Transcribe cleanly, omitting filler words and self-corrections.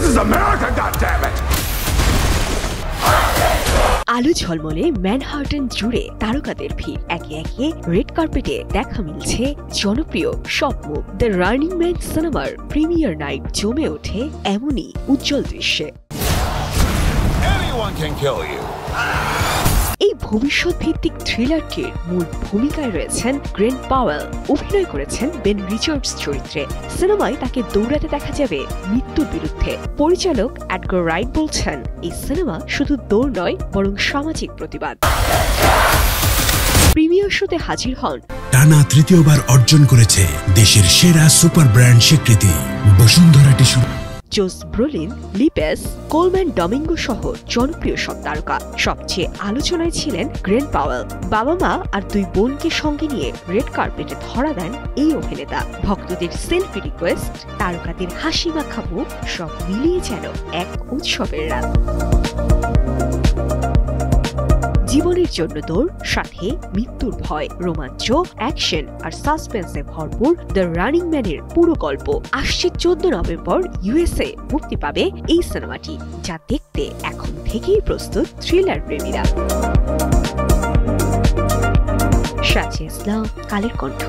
This is America, goddammit! আলো ঝলমলে Manhattan জুড়ে তারকাদের ভিড়, একে একে রেড কার্পেটে দেখা মিলছে জনপ্রিয় সব মুখ। দ্য রানিং ম্যান সিনেমার প্রিমিয়ার নাইট জমে ওঠে এমনই উজ্জ্বল দৃশ্যে। এই ভবিষ্যৎ ভিত্তিক থ্রিলারটির মূল ভূমিকায় রয়েছেন গ্রেন্ট পাওয়েল, অভিনয় করেছেন বেন রিচার্ডস চরিত্রে। সিনেমায় তাকে দৌড়াতে দেখা যাবে মৃত্যুর বিরুদ্ধে। পরিচালক এডগার রাইট বলছেন, এই সিনেমা শুধু দৌড় নয়, বরং সামাজিক প্রতিবাদ। প্রিমিয়ার শোতে হাজির হন টানা তৃতীয়বার অর্জন করেছে দেশের সেরা সুপার ব্র্যান্ড স্বীকৃতি বসুন্ধরা টিস্যু। জোস ব্রোলিন, লিপেস, কোলম্যান ডমিঙ্গো সহ জনপ্রিয় সব তারকা। সবচেয়ে আলোচনায় ছিলেন গ্রেন্ট পাওয়েল। বাবা মা আর দুই বোনকে সঙ্গে নিয়ে রেড কার্পেটে ধরা দেন এই অভিনেতা। ভক্তদের সেলফি রিকোয়েস্ট, তারকাদের হাসি মাখা মুখ, সব মিলিয়ে যেন এক উৎসবের রাত। জীবনের জন্য দৌড়, সাথে মৃত্যুর ভয়, রোমাঞ্চ, অ্যাকশন আর সাসপেন্সে ভরপুর দ্য রানিং ম্যানের পুরো গল্প। আসছে 14 নভেম্বর ইউএসএ মুক্তি পাবে এই সিনেমাটি, যা দেখতে এখন থেকেই প্রস্তুত থ্রিলার প্রেমীরা। সাজে ইসলাম, কালের কণ্ঠ।